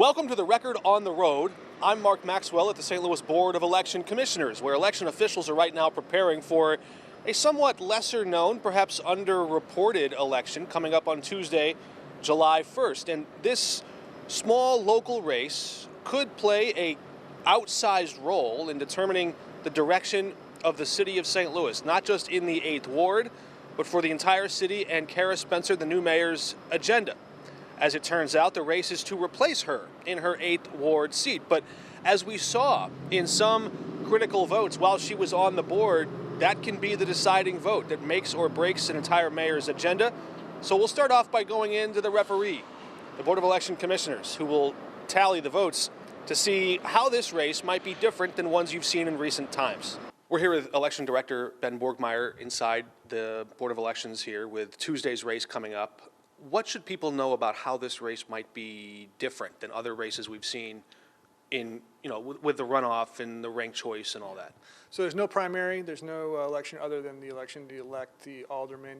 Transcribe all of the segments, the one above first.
Welcome to the Record on the Road. I'm Mark Maxwell at the St. Louis Board of Election Commissioners, where election officials are right now preparing for a somewhat lesser known, perhaps underreported election coming up on Tuesday, July 1st. And this small local race could play a outsized role in determining the direction of the city of St. Louis, not just in the 8th Ward, but for the entire city and Kara Spencer, the new mayor's agenda. As it turns out, the race is to replace her in her 8th Ward seat. But as we saw in some critical votes while she was on the board, that can be the deciding vote that makes or breaks an entire mayor's agenda. So we'll start off by going into the referee, the Board of Election Commissioners, who will tally the votes to see how this race might be different than ones you've seen in recent times. We're here with Election Director Ben Borgmeyer inside the Board of Elections here with Tuesday's race coming up. What should people know about how this race might be different than other races we've seen in, with the runoff and the ranked choice and all that? So there's no primary, there's no election other than the election to elect the alderman.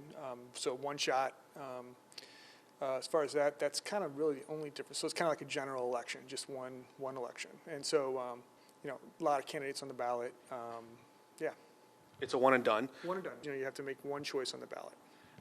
So one shot. As far as that, that's kind of really the only difference. So it's kind of like a general election, just one election. And so, a lot of candidates on the ballot. Yeah. It's a one and done. One and done. You have to make one choice on the ballot.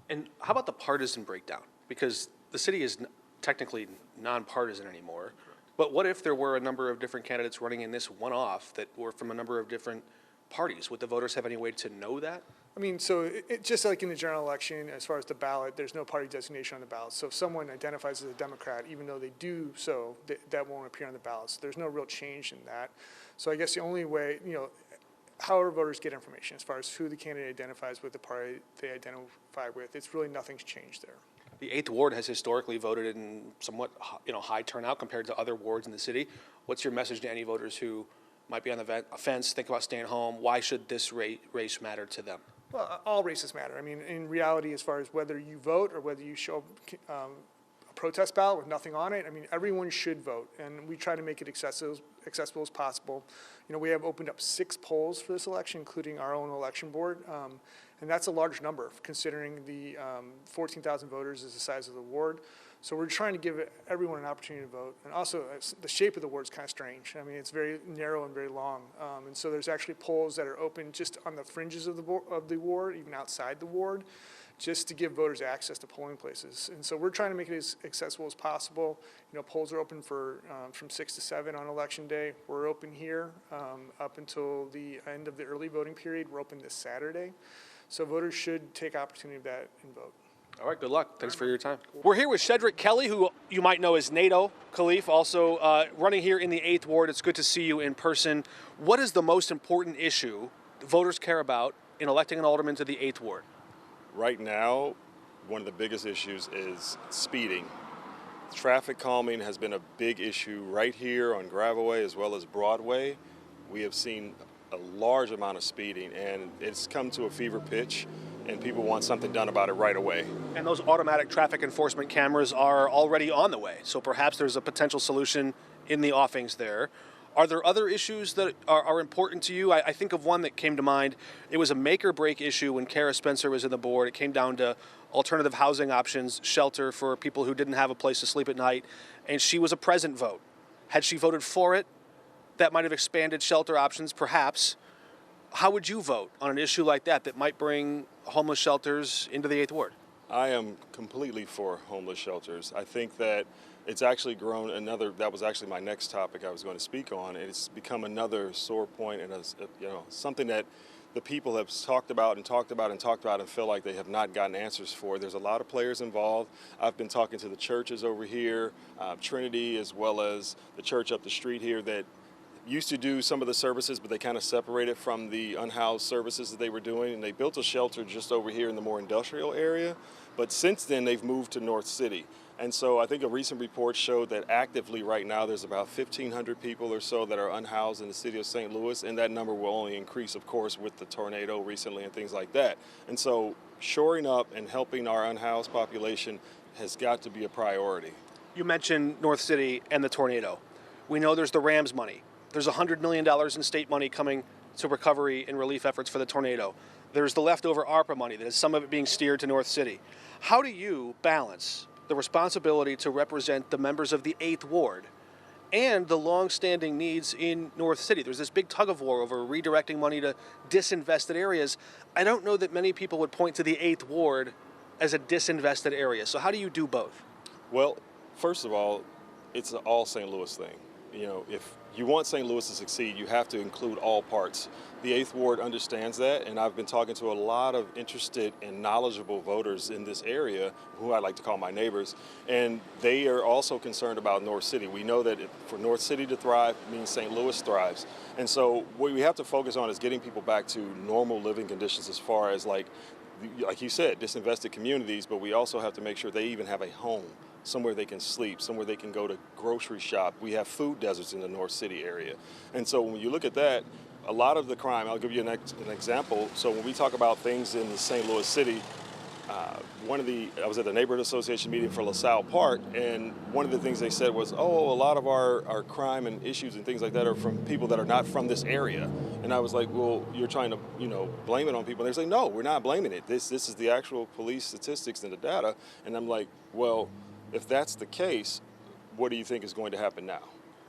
And how about the partisan breakdown? Because the city is technically nonpartisan anymore. Correct. But what if there were a number of different candidates running in this one-off that were from a number of different parties? Would the voters have any way to know that? I mean, so it just like in the general election, as far as the ballot, there's no party designation on the ballot. So if someone identifies as a Democrat, even though they do so, that won't appear on the ballot. So there's no real change in that. So I guess the only way, however voters get information as far as who the candidate identifies with, the party they identify with, it's really nothing's changed there. The 8th Ward has historically voted in somewhat high turnout compared to other wards in the city. What's your message to any voters who might be on the fence, think about staying home? Why should this race matter to them? Well, all races matter. I mean, in reality, as far as whether you vote or whether you show a protest ballot with nothing on it, I mean, everyone should vote, and we try to make it accessible as possible. We have opened up 6 polls for this election, including our own election board, and that's a large number considering the 14,000 voters is the size of the ward. So we're trying to give everyone an opportunity to vote. And also, the shape of the ward is kind of strange. I mean, it's very narrow and very long. And so there's actually polls that are open just on the fringes of the ward, even outside the ward, just to give voters access to polling places. And so we're trying to make it as accessible as possible. Polls are open from 6 to 7 on election day. We're open here up until the end of the early voting period. We're open this Saturday. So voters should take opportunity of that and vote. All right, good luck. Thanks for your time. We're here with Shedrick Kelly, who you might know as NATO Khalif, also running here in the 8th Ward. It's good to see you in person. What is the most important issue voters care about in electing an alderman to the 8th Ward? Right now, one of the biggest issues is speeding. Traffic calming has been a big issue right here on Gravelway as well as Broadway. We have seen a large amount of speeding, and it's come to a fever pitch, and people want something done about it right away. And those automatic traffic enforcement cameras are already on the way, so perhaps there's a potential solution in the offings there. Are there other issues that are important to you? I think of one that came to mind. It was a make-or-break issue when Kara Spencer was in the board. It came down to alternative housing options, shelter for people who didn't have a place to sleep at night, and she was a present vote. Had she voted for it, that might have expanded shelter options, perhaps. How would you vote on an issue like that might bring homeless shelters into the 8th Ward? I am completely for homeless shelters. I think that it's actually grown that was actually my next topic I was going to speak on. It's become another sore point and something that the people have talked about and feel like they have not gotten answers for. There's a lot of players involved. I've been talking to the churches over here, Trinity, as well as the church up the street here that used to do some of the services, but they kind of separated from the unhoused services that they were doing, and they built a shelter just over here in the more industrial area. But since then, they've moved to North City. And so I think a recent report showed that actively right now, there's about 1,500 people or so that are unhoused in the city of St. Louis, and that number will only increase, of course, with the tornado recently and things like that. And so shoring up and helping our unhoused population has got to be a priority. You mentioned North City and the tornado. We know there's the Rams money. There's $100 million in state money coming to recovery and relief efforts for the tornado. There's the leftover ARPA money, that is some of it being steered to North City. How do you balance the responsibility to represent the members of the 8th Ward and the long-standing needs in North City. There's this big tug of war over redirecting money to disinvested areas. I don't know that many people would point to the 8th Ward as a disinvested area. So how do you do both? Well, first of all, it's an all St. Louis thing. You know, if you want St. Louis to succeed, you have to include all parts. The 8th Ward understands that, and I've been talking to a lot of interested and knowledgeable voters in this area, who I like to call my neighbors, and they are also concerned about North City. We know that for North City to thrive means St. Louis thrives. And so what we have to focus on is getting people back to normal living conditions as far as like you said, disinvested communities, but we also have to make sure they even have a home, somewhere they can sleep, somewhere they can go to grocery shop. We have food deserts in the North City area. And so when you look at that, a lot of the crime, I'll give you an example. So when we talk about things in the St. Louis City, I was at the neighborhood association meeting for LaSalle Park, and one of the things they said was, oh, a lot of our crime and issues and things like that are from people that are not from this area. And I was like, well, you're trying to, blame it on people. And they're like, no, we're not blaming it. This is the actual police statistics and the data. And I'm like, well, if that's the case, what do you think is going to happen now?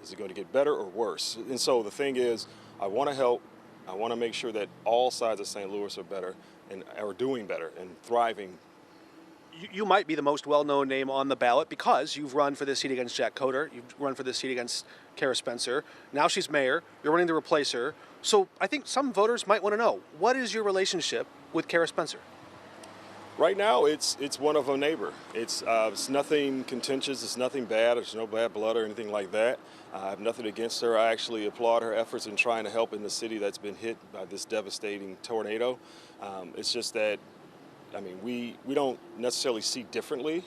Is it going to get better or worse? And so the thing is, I want to help. I want to make sure that all sides of St. Louis are better and are doing better and thriving. You might be the most well-known name on the ballot because you've run for this seat against Jack Coder. You've run for this seat against Kara Spencer. Now she's mayor. You're running to replace her. So I think some voters might want to know, what is your relationship with Kara Spencer? Right now, it's one of a neighbor. It's nothing contentious. It's nothing bad. There's no bad blood or anything like that. I have nothing against her. I actually applaud her efforts in trying to help in the city that's been hit by this devastating tornado. It's just that, we don't necessarily see differently.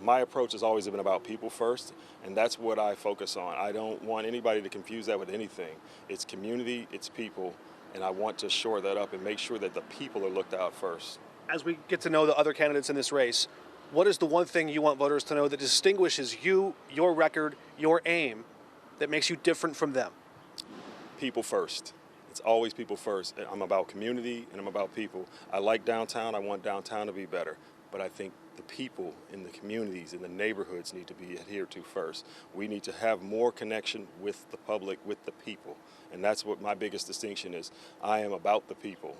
My approach has always been about people first, and that's what I focus on. I don't want anybody to confuse that with anything. It's community, it's people, and I want to shore that up and make sure that the people are looked out first. As we get to know the other candidates in this race, what is the one thing you want voters to know that distinguishes you, your record, your aim, that makes you different from them? People first. It's always people first. I'm about community and I'm about people. I like downtown. I want downtown to be better. But I think the people in the communities, in the neighborhoods need to be adhered to first. We need to have more connection with the public, with the people. And that's what my biggest distinction is. I am about the people.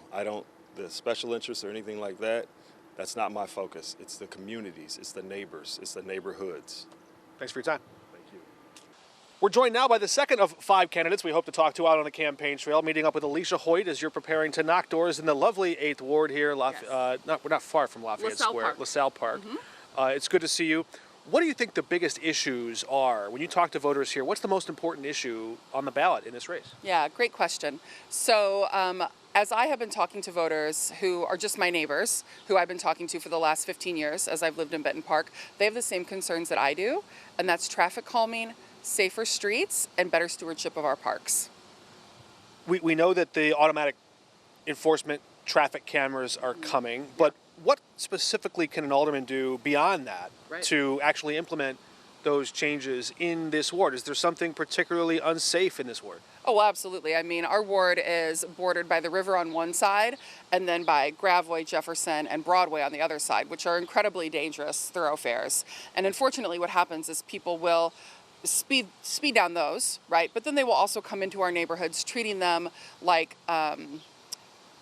The special interests or anything like that, that's not my focus. It's the communities, it's the neighbors, it's the neighborhoods. Thanks for your time. Thank you. We're joined now by the second of 5 candidates we hope to talk to out on the campaign trail, meeting up with Alicia Hoyt as you're preparing to knock doors in the lovely 8th Ward here. We're not far from Lafayette Square, LaSalle Park. It's good to see you. What do you think the biggest issues are? When you talk to voters here, what's the most important issue on the ballot in this race? Yeah, great question. So as I have been talking to voters who are just my neighbors, who I've been talking to for the last 15 years as I've lived in Benton Park, they have the same concerns that I do, and that's traffic calming, safer streets, and better stewardship of our parks. We know that the automatic enforcement traffic cameras are coming, but what specifically can an alderman do beyond that to actually implement those changes in this ward? Is there something particularly unsafe in this ward? Oh, absolutely. Our ward is bordered by the river on one side and then by Gravois, Jefferson, and Broadway on the other side, which are incredibly dangerous thoroughfares. And unfortunately, what happens is people will speed down those, right? But then they will also come into our neighborhoods, treating them like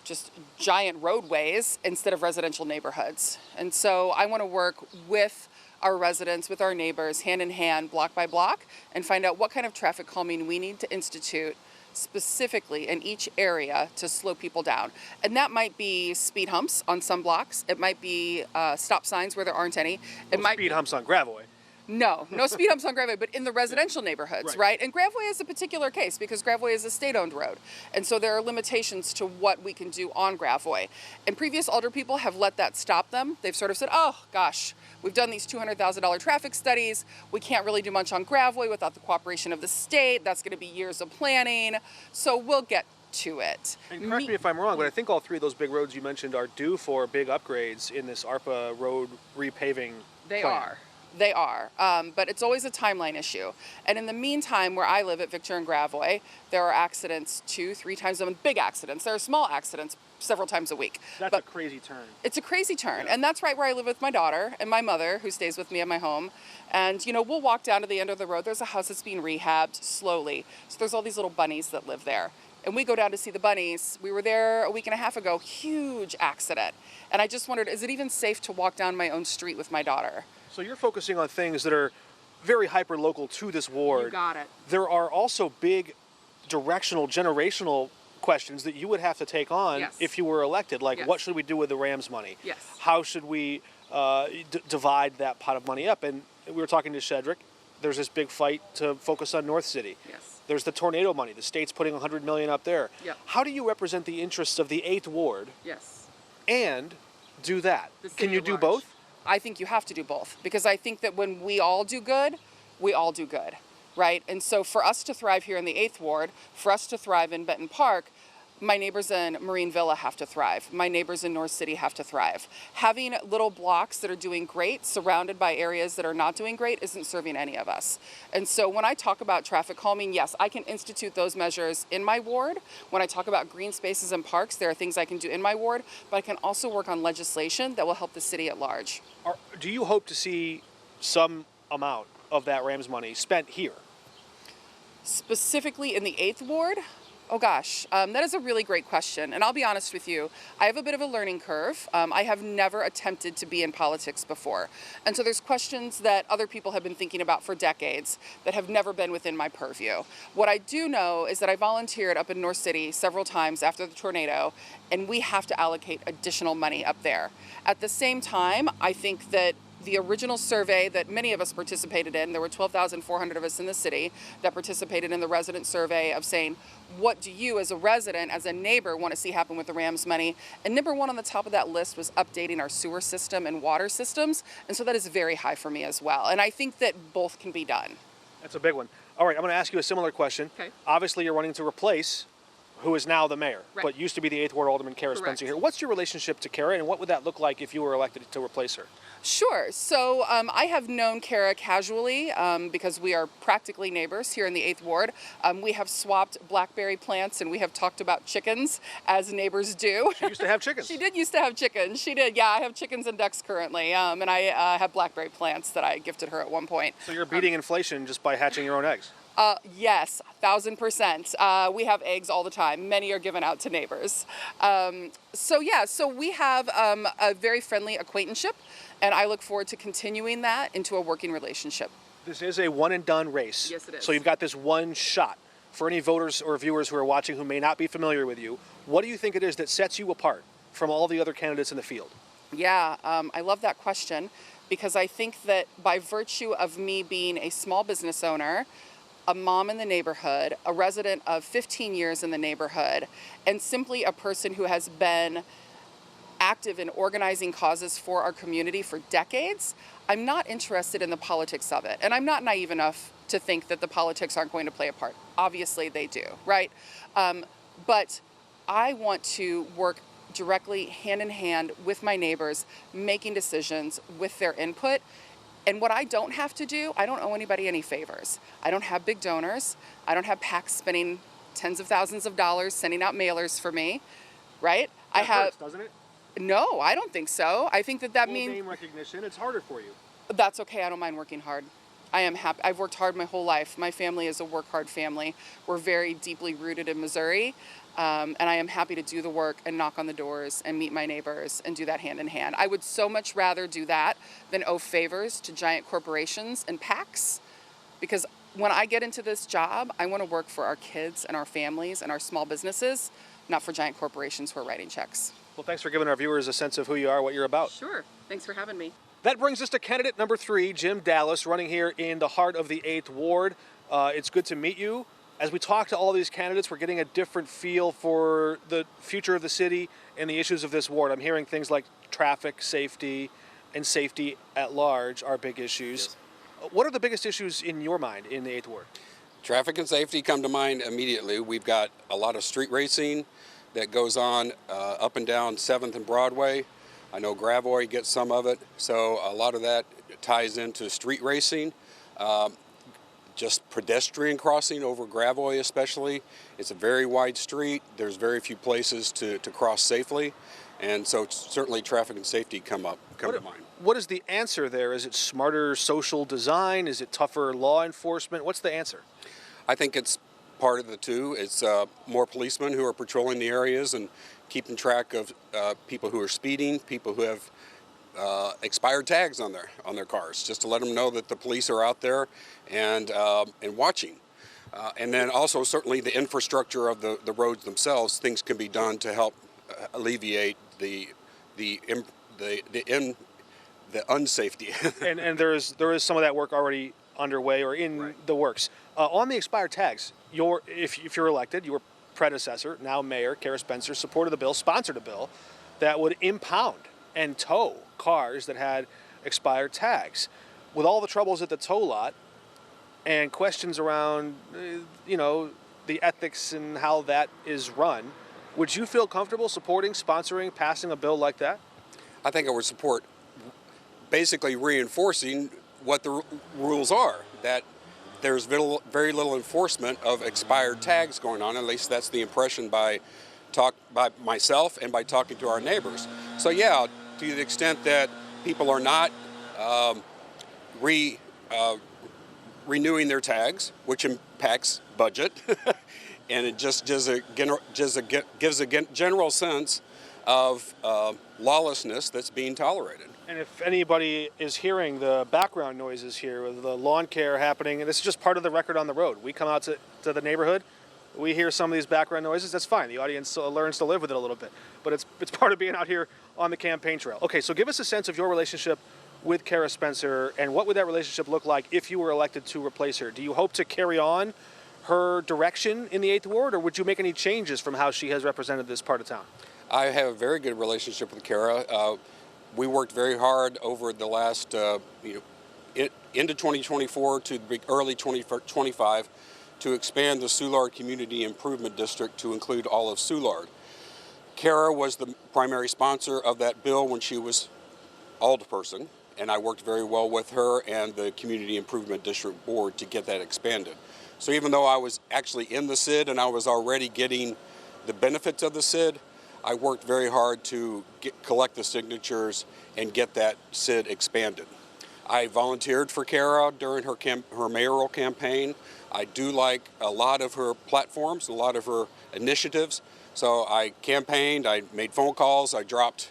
just giant roadways instead of residential neighborhoods. And so I want to work with our residents, with our neighbors, hand in hand, block by block, and find out what kind of traffic calming we need to institute specifically in each area to slow people down. And that might be speed humps on some blocks. It might be stop signs where there aren't any. It might speed humps on Gravois. No speed humps on Gravois, but in the residential neighborhoods, right? And Gravois is a particular case because Gravois is a state-owned road. And so there are limitations to what we can do on Gravois. And previous alder people have let that stop them. They've sort of said, oh, gosh, we've done these $200,000 traffic studies. We can't really do much on Gravois without the cooperation of the state. That's going to be years of planning. So we'll get to it. And correct me if I'm wrong, but I think all 3 of those big roads you mentioned are due for big upgrades in this ARPA road repaving They plan. are. They are, but it's always a timeline issue. And in the meantime, where I live at Victor and Gravois, there are accidents 2-3 times a month, big accidents. There are small accidents several times a week. That's a crazy turn. It's a crazy turn. And that's right where I live with my daughter and my mother, who stays with me at my home. And, you know, we'll walk down to the end of the road. There's a house that's being rehabbed slowly. So there's all these little bunnies that live there. And we go down to see the bunnies. We were there a week and a half ago, huge accident. And I just wondered, is it even safe to walk down my own street with my daughter? So you're focusing on things that are very hyper-local to this ward. You got it. There are also big directional, generational questions that you would have to take on Yes. if you were elected. Like, Yes. what should we do with the Rams money? Yes. How should we divide that pot of money up? And we were talking to Shedrick. There's this big fight to focus on North City. Yes. There's the tornado money. The state's putting $100 million up there. Yep. How do you represent the interests of the 8th Ward Yes. and do that? The city Can you at do large. both? I think you have to do both, because I think that when we all do good, we all do good, right? And so for us to thrive here in the 8th Ward, for us to thrive in Benton Park, my neighbors in Marine Villa have to thrive. My neighbors in North City have to thrive. Having little blocks that are doing great surrounded by areas that are not doing great isn't serving any of us. And so when I talk about traffic calming, yes, I can institute those measures in my ward. When I talk about green spaces and parks, there are things I can do in my ward, but I can also work on legislation that will help the city at large. Do you hope to see some amount of that Rams money spent here? Specifically in the 8th Ward? Oh gosh, that is a really great question. And I'll be honest with you, I have a bit of a learning curve. I have never attempted to be in politics before. And so there's questions that other people have been thinking about for decades that have never been within my purview. What I do know is that I volunteered up in North City several times after the tornado, and we have to allocate additional money up there. At the same time, I think that the original survey that many of us participated in, there were 12,400 of us in the city that participated in the resident survey of saying, what do you as a resident, as a neighbor, want to see happen with the Rams money? And number one on the top of that list was updating our sewer system and water systems. And so that is very high for me as well. And I think that both can be done. That's a big one. All right, I'm going to ask you a similar question. Okay. Obviously, you're running to replace who is now the mayor, Right. but used to be the 8th Ward Alderman Kara Correct. Spencer here. What's your relationship to Kara, and what would that look like if you were elected to replace her? Sure. So I have known Kara casually because we are practically neighbors here in the 8th Ward. We have swapped blackberry plants and we have talked about chickens as neighbors do. She used to have chickens. She did used to have chickens. She did. Yeah, I have chickens and ducks currently. And I have blackberry plants that I gifted her at one point. So you're beating inflation just by hatching your own eggs. Yes, 1,000%. We have eggs all the time. Many are given out to neighbors. So we have a very friendly acquaintanceship, and I look forward to continuing that into a working relationship. This is a one-and-done race. Yes, it is. So you've got this one shot. For any voters or viewers who are watching who may not be familiar with you, what do you think it is that sets you apart from all the other candidates in the field? Yeah, I love that question because I think that by virtue of me being a small business owner, a mom in the neighborhood, a resident of 15 years in the neighborhood, and simply a person who has been active in organizing causes for our community for decades, I'm not interested in the politics of it. And I'm not naive enough to think that the politics aren't going to play a part. Obviously they do, right? But I want to work directly hand in hand with my neighbors, making decisions with their input. And what I don't have to do, I don't owe anybody any favors. I don't have big donors. I don't have PACs spending tens of thousands of dollars sending out mailers for me, right? That hurts, doesn't it? No, I don't think so. I think that Full means name recognition, it's harder for you. that's okay. I don't mind working hard. I am happy. I've worked hard my whole life. My family is a work hard family. We're very deeply rooted in Missouri. And I am happy to do the work and knock on the doors and meet my neighbors and do that hand in hand. I would so much rather do that than owe favors to giant corporations and PACs, because when I get into this job, I want to work for our kids and our families and our small businesses, not for giant corporations who are writing checks. Well, thanks for giving our viewers a sense of who you are, what you're about. Sure. Thanks for having me. That brings us to candidate number 3, Jim Dallas, running here in the heart of the 8th Ward. It's good to meet you. As we talk to all these candidates, we're getting a different feel for the future of the city and the issues of this ward. I'm hearing things like traffic safety and safety at large are big issues. Yes. What are the biggest issues in your mind in the 8th Ward? Traffic and safety come to mind immediately. We've got a lot of street racing that goes on up and down 7th and Broadway. I know Gravois gets some of it, so a lot of that ties into street racing, just pedestrian crossing over Gravois especially. It's a very wide street. There's very few places to cross safely. And so certainly traffic and safety come to mind. What is the answer there? Is it smarter social design? Is it tougher law enforcement? What's the answer? I think it's part of the two. It's more policemen who are patrolling the areas and keeping track of people who are speeding, people who have expired tags on their cars, just to let them know that the police are out there and watching. And then also certainly the infrastructure of the roads themselves. Things can be done to help alleviate the unsafety. and there is some of that work already underway or in the works. On the expired tags, if you're elected, your predecessor, now Mayor Kara Spencer, supported the bill, sponsored a bill that would impound and tow cars that had expired tags. With all the troubles at the tow lot and questions around, the ethics and how that is run, would you feel comfortable supporting, sponsoring, passing a bill like that? I think I would support basically reinforcing what the rules are, that there's very little enforcement of expired tags going on. At least that's the impression by myself and by talking to our neighbors. So yeah, to the extent that people are not renewing their tags, which impacts budget, and it just gives a general sense of lawlessness that's being tolerated. And if anybody is hearing the background noises here with the lawn care happening, and this is just part of the record on the road. We come out to the neighborhood, we hear some of these background noises, that's fine. The audience learns to live with it a little bit. But it's part of being out here on the campaign trail. Okay, so give us a sense of your relationship with Kara Spencer, and what would that relationship look like if you were elected to replace her? Do you hope to carry on her direction in the 8th Ward, or would you make any changes from how she has represented this part of town? I have a very good relationship with Kara. We worked very hard over the last, into 2024 to early 2025 to expand the Soulard Community Improvement District to include all of Soulard. Kara was the primary sponsor of that bill when she was alderperson, and I worked very well with her and the Community Improvement District Board to get that expanded. So even though I was actually in the SID and I was already getting the benefits of the SID, I worked very hard to collect the signatures and get that SID expanded. I volunteered for Kara during her mayoral campaign. I do like a lot of her platforms, a lot of her initiatives. So I campaigned, I made phone calls, I dropped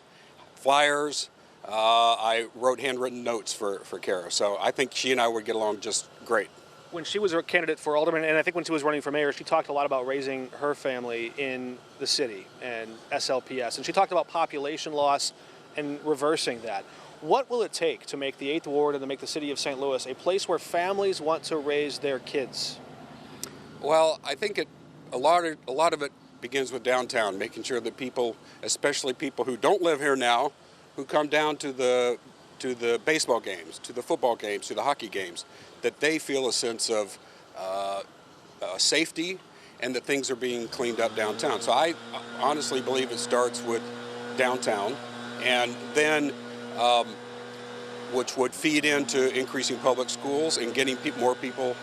flyers, I wrote handwritten notes for Kara. So I think she and I would get along just great. When she was a candidate for alderman, and I think when she was running for mayor, she talked a lot about raising her family in the city and SLPS. And she talked about population loss and reversing that. What will it take to make the 8th Ward and to make the city of St. Louis a place where families want to raise their kids? Well, I think a lot of it begins with downtown, making sure that people, especially people who don't live here now, who come down to the baseball games, to the football games, to the hockey games, that they feel a sense of safety and that things are being cleaned up downtown. So I honestly believe it starts with downtown, and then which would feed into increasing public schools and getting more people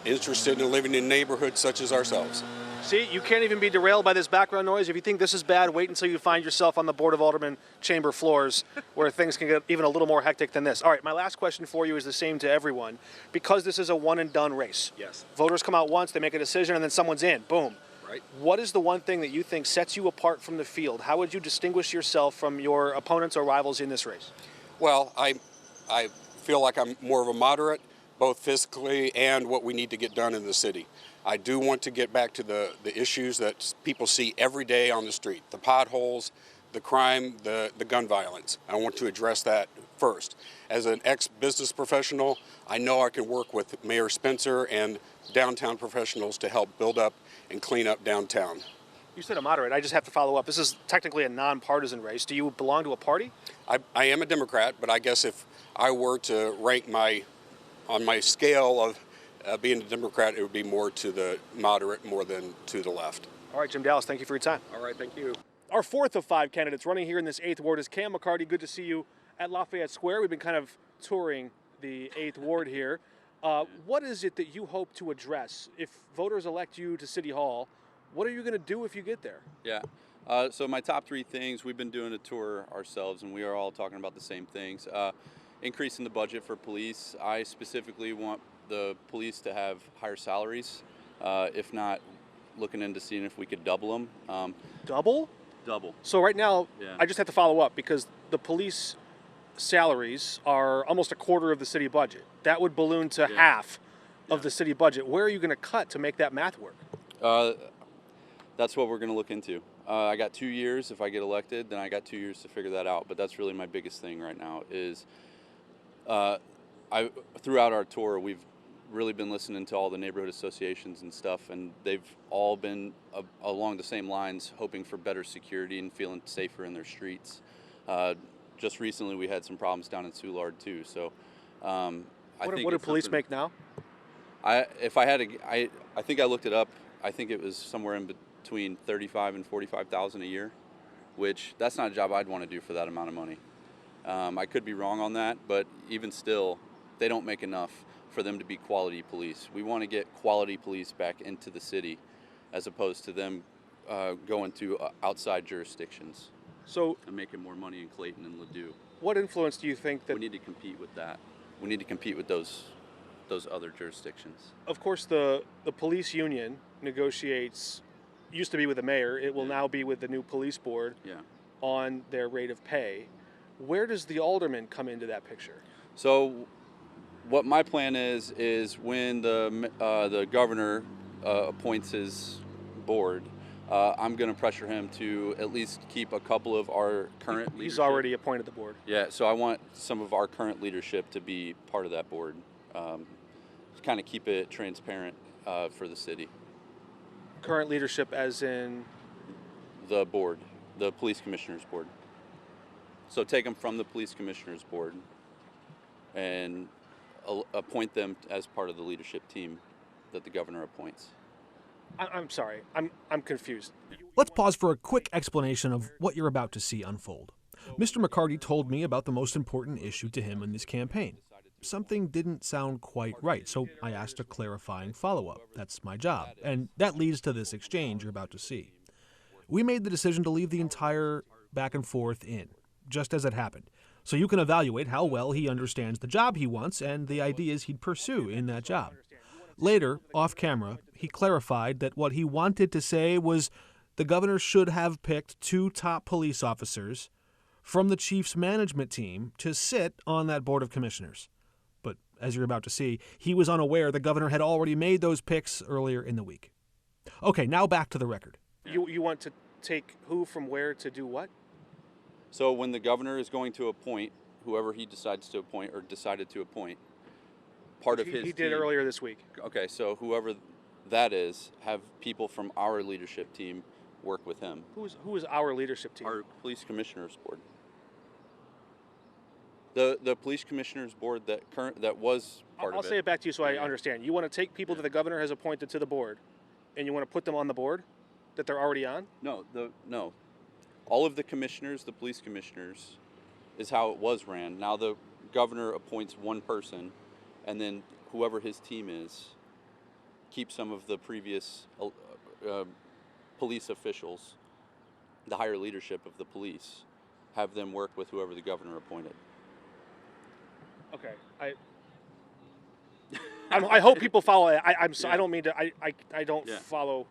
interested in living in neighborhoods such as ourselves. See, you can't even be derailed by this background noise. If you think this is bad, wait until you find yourself on the Board of Aldermen chamber floors where things can get even a little more hectic than this. All right, my last question for you is the same to everyone. Because this is a one-and-done race. Yes. Voters come out once, they make a decision, and then someone's in. Boom. Right. What is the one thing that you think sets you apart from the field? How would you distinguish yourself from your opponents or rivals in this race? Well, I feel like I'm more of a moderate, both fiscally and what we need to get done in the city. I do want to get back to the issues that people see every day on the street, the potholes, the crime, the gun violence. I want to address that first. As an ex-business professional, I know I can work with Mayor Spencer and downtown professionals to help build up and clean up downtown. You said a moderate. I just have to follow up. This is technically a nonpartisan race. Do you belong to a party? I am a Democrat, but I guess if I were to rank on my scale of being a Democrat, it would be more to the moderate more than to the left. All right, Jim Dallas, thank you for your time. All right, thank you. Our fourth of 5 candidates running here in this 8th Ward is Cam McCarty. Good to see you at Lafayette Square. We've been kind of touring the 8th Ward here. What is it that you hope to address? If voters elect you to City Hall, what are you going to do if you get there? Yeah. So my top 3 things, we've been doing a tour ourselves, and we are all talking about the same things. Increasing the budget for police. I specifically want the police to have higher salaries. If not, looking into seeing if we could double them. Double? Double. So right now, Yeah. I just have to follow up because the police salaries are almost a quarter of the city budget. That would balloon to half of the city budget. Where are you going to cut to make that math work? That's what we're going to look into. I got 2 years. If I get elected, then I got 2 years to figure that out. But that's really my biggest thing right now is throughout our tour, we've really been listening to all the neighborhood associations and stuff, and they've all been along the same lines, hoping for better security and feeling safer in their streets. Just recently, we had some problems down in Soulard too. So, What do police make now? I think I looked it up. I think it was somewhere in between $35,000 and $45,000 a year, which that's not a job I'd want to do for that amount of money. I could be wrong on that, but even still, they don't make enough for them to be quality police. We want to get quality police back into the city as opposed to them going to outside jurisdictions So and making more money in Clayton and Ladue. what influence do you think that... We need to compete with that. We need to compete with those other jurisdictions. Of course, the police union negotiates, used to be with the mayor, it will now be with the new police board on their rate of pay. Where does the alderman come into that picture? So what my plan is when the governor appoints his board, I'm going to pressure him to at least keep a couple of our current leadership. He's already appointed the board. Yeah, so I want some of our current leadership to be part of that board. To kind of keep it transparent for the city. Current leadership as in? The board, the police commissioners board. So take them from the police commissioners board and appoint them as part of the leadership team that the governor appoints. I'm sorry, I'm confused. Let's pause for a quick explanation of what you're about to see unfold. Mr. McCarty told me about the most important issue to him in this campaign. Something didn't sound quite right, so I asked a clarifying follow-up. That's my job, and that leads to this exchange you're about to see. We made the decision to leave the entire back and forth in, just as it happened, so you can evaluate how well he understands the job he wants and the ideas he'd pursue in that job. Later, off camera, he clarified that what he wanted to say was the governor should have picked 2 top police officers from the chief's management team to sit on that board of commissioners. But as you're about to see, he was unaware the governor had already made those picks earlier in the week. Okay, now back to the record. You want to take who from where to do what? So when the governor is going to appoint whoever he decides to appoint or decided to appoint, part of his He did team, earlier this week. Okay, so whoever that is, have people from our leadership team work with him. Who is our leadership team? Our police commissioners board. The police commissioners board that was part I'll of it. say it back to you so I understand. You want to take people that the governor has appointed to the board, and you want to put them on the board that they're already on? No. All of the commissioners, the police commissioners, is how it was ran. Now the governor appoints one person, and then whoever his team is keeps some of the previous police officials, the higher leadership of the police, have them work with whoever the governor appointed. Okay, I hope people follow. I don't mean to. I don't follow.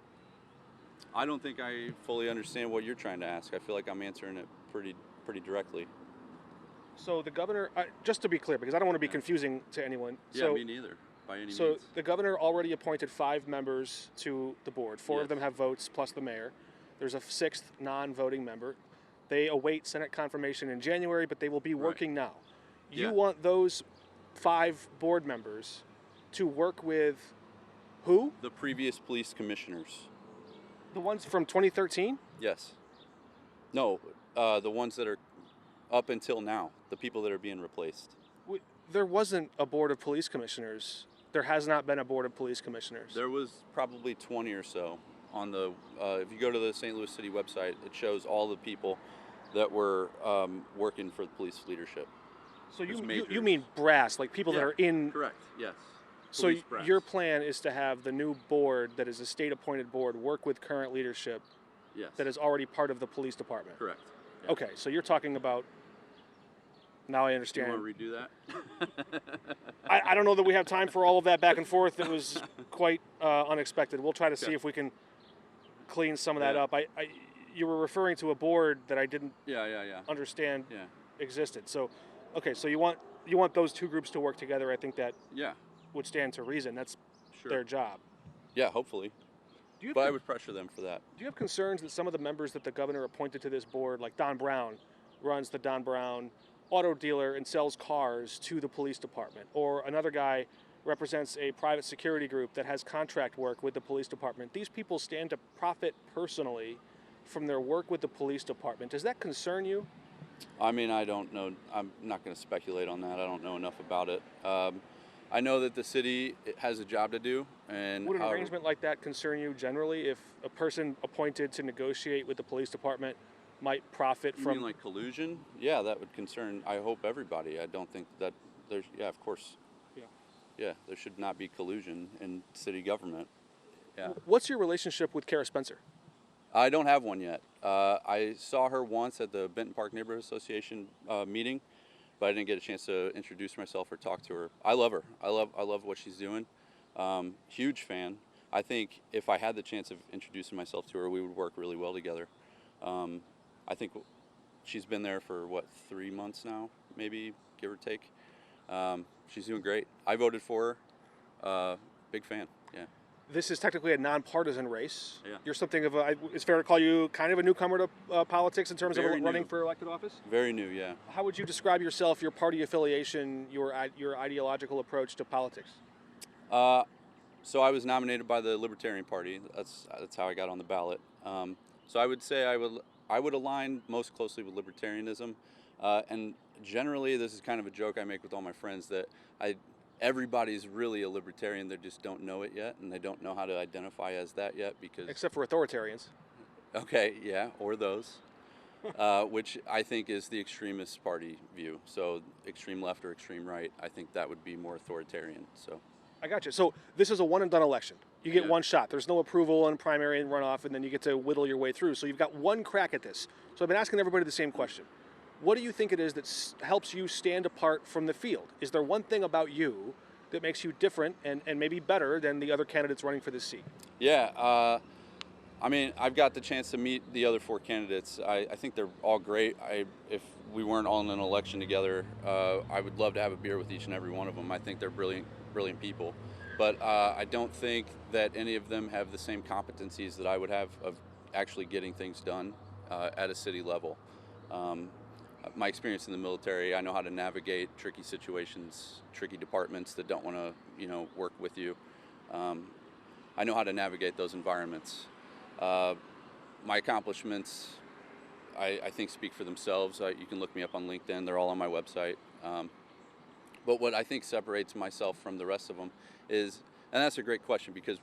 I don't think I fully understand what you're trying to ask. I feel like I'm answering it pretty directly. So the governor, just to be clear, because I don't want to be confusing to anyone. Yeah, me neither, by any means. So the governor already appointed 5 members to the board. 4 of them have votes, plus the mayor. There's a 6th non-voting member. They await Senate confirmation in January, but they will be working now. You want those 5 board members to work with who? The previous police commissioners. The ones from 2013? Yes. No, the ones that are up until now, the people that are being replaced. There wasn't a board of police commissioners. There has not been a board of police commissioners. There was probably 20 or so on the, if you go to the St. Louis City website, it shows all the people that were working for the police leadership. So There's you majors. mean brass, like people that Yeah, are in. Correct. Yes. So Police brass. your plan is to have the new board, that is a state-appointed board, work with current leadership Yes. that is already part of the police department. Correct. Yeah. Okay, so you're talking about. Now I You understand. want to redo that? I don't know that we have time for all of that back and forth. It was quite unexpected. We'll try to see Okay. if we can clean some of that Yeah. up. You were referring to a board that I didn't Yeah. understand Yeah. existed. So, okay, so you want those two groups to work together. I think that Yeah. would stand to reason. That's Sure. their job. Yeah. Hopefully. Do you have But I would pressure them for that. Do you have concerns that some of the members that the governor appointed to this board, like Don Brown, runs the Don Brown auto dealer and sells cars to the police department, or another guy represents a private security group that has contract work with the police department? These people stand to profit personally from their work with the police department. Does that concern you? I mean, I don't know. I'm not going to speculate on that. I don't know enough about it. I know that the city has a job to do, and Would an arrangement like that concern you generally, if a person appointed to negotiate with the police department might profit You from? mean like collusion? Yeah, that would concern, I hope, everybody. I don't think that there's, yeah, of course. Yeah. Yeah, there should not be collusion in city government. Yeah. What's your relationship with Kara Spencer? I don't have one yet. I saw her once at the Benton Park Neighborhood Association meeting, but I didn't get a chance to introduce myself or talk to her. I love her. I love what she's doing. Huge fan. I think if I had the chance of introducing myself to her, we would work really well together. I think she's been there for, 3 months now, maybe, give or take. She's doing great. I voted for her. Big fan, yeah. This is technically a nonpartisan race. Yeah. You're something of a, it's fair to call you kind of a newcomer to politics in terms Very of running new. for elected office? Very new, yeah. How would you describe yourself, your party affiliation, your ideological approach to politics? So I was nominated by the Libertarian Party. That's how I got on the ballot. So I would say I would align most closely with libertarianism, and generally this is kind of a joke I make with all my friends that everybody's really a libertarian. They just don't know it yet, and they don't know how to identify as that yet because. Except for authoritarians. Okay, yeah, or those, which I think is the extremist party view. So extreme left or extreme right, I think that would be more authoritarian. So. I got you. So this is a one and done election. You get Yeah. one shot. There's no approval and primary and runoff, and then you get to whittle your way through. So you've got one crack at this. So I've been asking everybody the same question. What do you think it is that helps you stand apart from the field? Is there one thing about you that makes you different and maybe better than the other candidates running for this seat? Yeah, I mean, I've got the chance to meet the other 4 candidates. I think they're all great. If we weren't all in an election together, I would love to have a beer with each and every one of them. I think they're brilliant people. But I don't think that any of them have the same competencies that I would have of actually getting things done at a city level. My experience in the military, I know how to navigate tricky situations, tricky departments that don't want to, work with you. I know how to navigate those environments. My accomplishments, I think, speak for themselves. You can look me up on LinkedIn. They're all on my website. But what I think separates myself from the rest of them is, and that's a great question because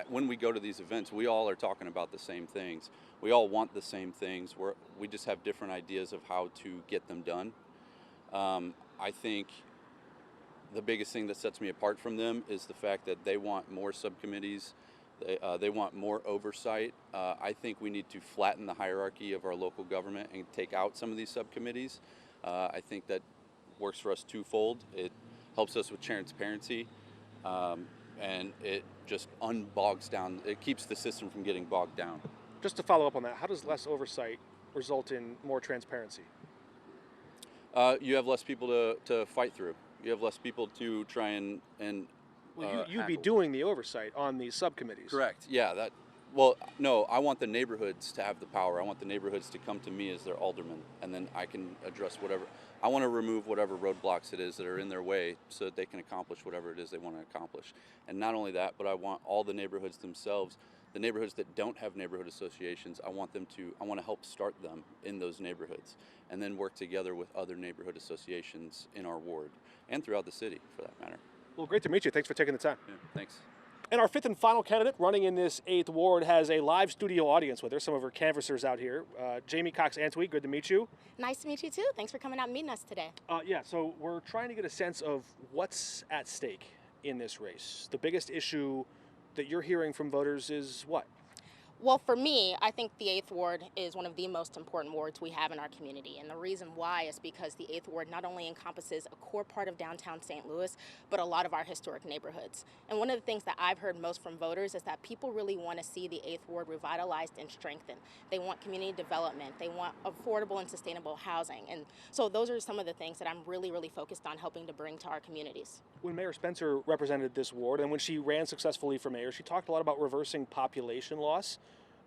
when we go to these events, we all are talking about the same things. We all want the same things. We just have different ideas of how to get them done. I think the biggest thing that sets me apart from them is the fact that they want more subcommittees. They want more oversight. I think we need to flatten the hierarchy of our local government and take out some of these subcommittees. I think that works for us twofold. It helps us with transparency, and it just unbogs down. It keeps the system from getting bogged down. Just to follow up on that, how does less oversight result in more transparency? You have less people to fight through. You have less people to try and Well, you'd be hackle. doing the oversight on these subcommittees. Correct. Yeah. Well, no. I want the neighborhoods to have the power. I want the neighborhoods to come to me as their alderman, and then I can address whatever. I want to remove whatever roadblocks it is that are in their way, so that they can accomplish whatever it is they want to accomplish. And not only that, but I want all the neighborhoods themselves, the neighborhoods that don't have neighborhood associations. I want to help start them in those neighborhoods, and then work together with other neighborhood associations in our ward and throughout the city, for that matter. Well, great to meet you. Thanks for taking the time. Yeah, thanks. And our fifth and final candidate running in this 8th ward has a live studio audience with her, some of her canvassers out here. Jamie Cox-Antwi, good to meet you. Nice to meet you too. Thanks for coming out and meeting us today. Yeah, so we're trying to get a sense of what's at stake in this race. The biggest issue that you're hearing from voters is what? Well, for me, I think the 8th Ward is one of the most important wards we have in our community. And the reason why is because the 8th Ward not only encompasses a core part of downtown St. Louis, but a lot of our historic neighborhoods. And one of the things that I've heard most from voters is that people really want to see the 8th Ward revitalized and strengthened. They want community development. They want affordable and sustainable housing. And so those are some of the things that I'm really, really focused on helping to bring to our communities. When Mayor Spencer represented this ward and when she ran successfully for mayor, she talked a lot about reversing population loss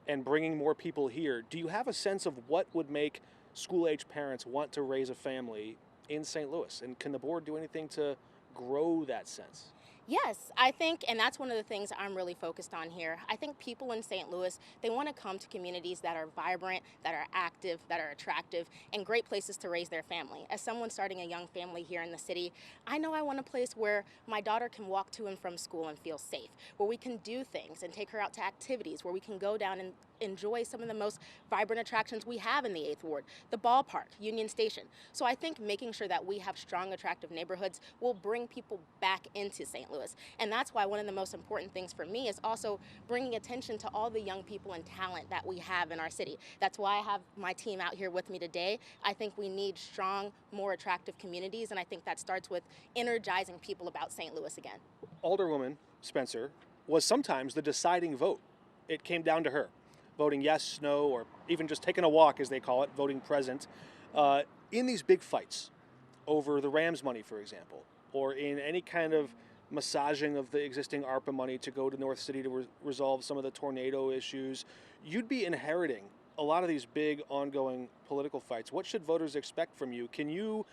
and bringing more people here. Do you have a sense of what would make school-age parents want to raise a family in St. Louis? And can the board do anything to grow that sense? Yes, I think, and that's one of the things I'm really focused on here. I think people in St. Louis, they want to come to communities that are vibrant, that are active, that are attractive, and great places to raise their family. As someone starting a young family here in the city, I know I want a place where my daughter can walk to and from school and feel safe, where we can do things and take her out to activities, where we can go down and enjoy some of the most vibrant attractions we have in the 8th Ward, the ballpark, Union Station. So I think making sure that we have strong, attractive neighborhoods will bring people back into St. Louis. And that's why one of the most important things for me is also bringing attention to all the young people and talent that we have in our city. That's why I have my team out here with me today. I think we need strong, more attractive communities, and I think that starts with energizing people about St. Louis again. Alderwoman Spencer was sometimes the deciding vote. It came down to her. Voting yes, no, or even just taking a walk, as they call it, voting present, in these big fights over the Rams money, for example, or in any kind of massaging of the existing ARPA money to go to North City to resolve some of the tornado issues, you'd be inheriting a lot of these big ongoing political fights. What should voters expect from you? Can you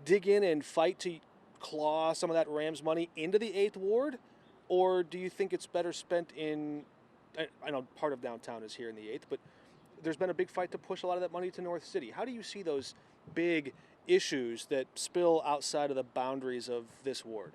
dig in and fight to claw some of that Rams money into the 8th Ward? Or do you think it's better spent in, I know part of downtown is here in the 8th, but there's been a big fight to push a lot of that money to North City. How do you see those big issues that spill outside of the boundaries of this ward?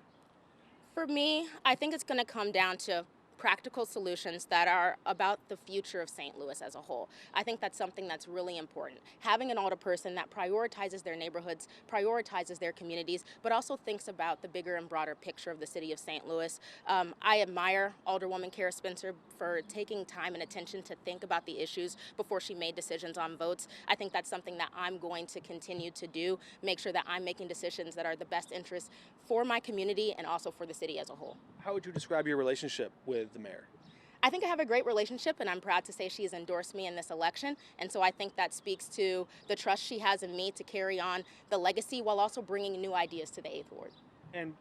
For me, I think it's going to come down to practical solutions that are about the future of St. Louis as a whole. I think that's something that's really important. Having an alderperson that prioritizes their neighborhoods, prioritizes their communities, but also thinks about the bigger and broader picture of the city of St. Louis. I admire Alderwoman Kara Spencer for taking time and attention to think about the issues before she made decisions on votes. I think that's something that I'm going to continue to do, make sure that I'm making decisions that are the best interest for my community and also for the city as a whole. How would you describe your relationship with the mayor? I think I have a great relationship, and I'm proud to say she has endorsed me in this election. And so I think that speaks to the trust she has in me to carry on the legacy while also bringing new ideas to the 8th Ward. And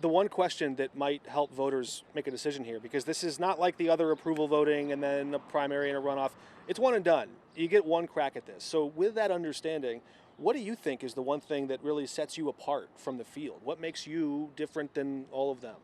the one question that might help voters make a decision here, because this is not like the other approval voting and then a primary and a runoff. It's one and done. You get one crack at this. So with that understanding, what do you think is the one thing that really sets you apart from the field? What makes you different than all of them?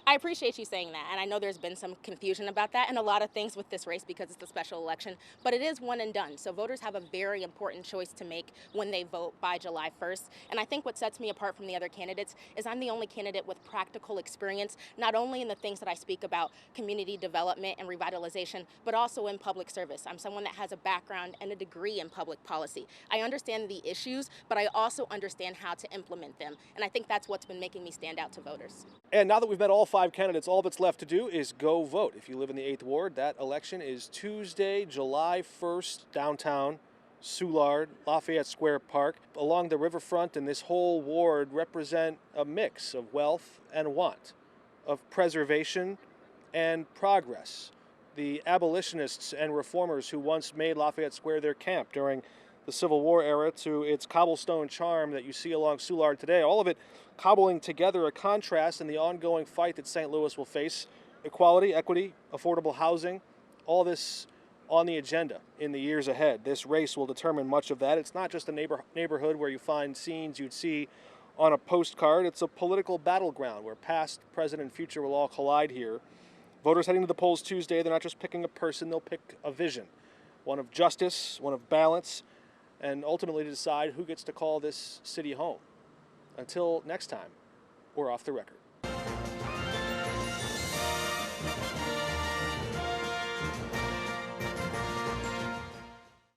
I appreciate you saying that, and I know there's been some confusion about that and a lot of things with this race because it's a special election, but it is one and done. So voters have a very important choice to make when they vote by July 1st. And I think what sets me apart from the other candidates is I'm the only candidate with practical experience, not only in the things that I speak about, community development and revitalization, but also in public service. I'm someone that has a background and a degree in public policy. I understand the issues, but I also understand how to implement them. And I think that's what's been making me stand out to voters. And now that we've met all 5 candidates, all that's left to do is go vote. If you live in the 8th Ward, that election is Tuesday, July 1st, downtown, Soulard, Lafayette Square Park. Along the riverfront and this whole ward represent a mix of wealth and want, of preservation and progress. The abolitionists and reformers who once made Lafayette Square their camp during the Civil War era to its cobblestone charm that you see along Soulard today, all of it cobbling together a contrast in the ongoing fight that St. Louis will face. Equality, equity, affordable housing, all this on the agenda in the years ahead. This race will determine much of that. It's not just a neighborhood where you find scenes you'd see on a postcard. It's a political battleground where past, present, and future will all collide here. Voters heading to the polls Tuesday, they're not just picking a person, they'll pick a vision. One of justice, one of balance, and ultimately to decide who gets to call this city home. Until next time, we're off the record.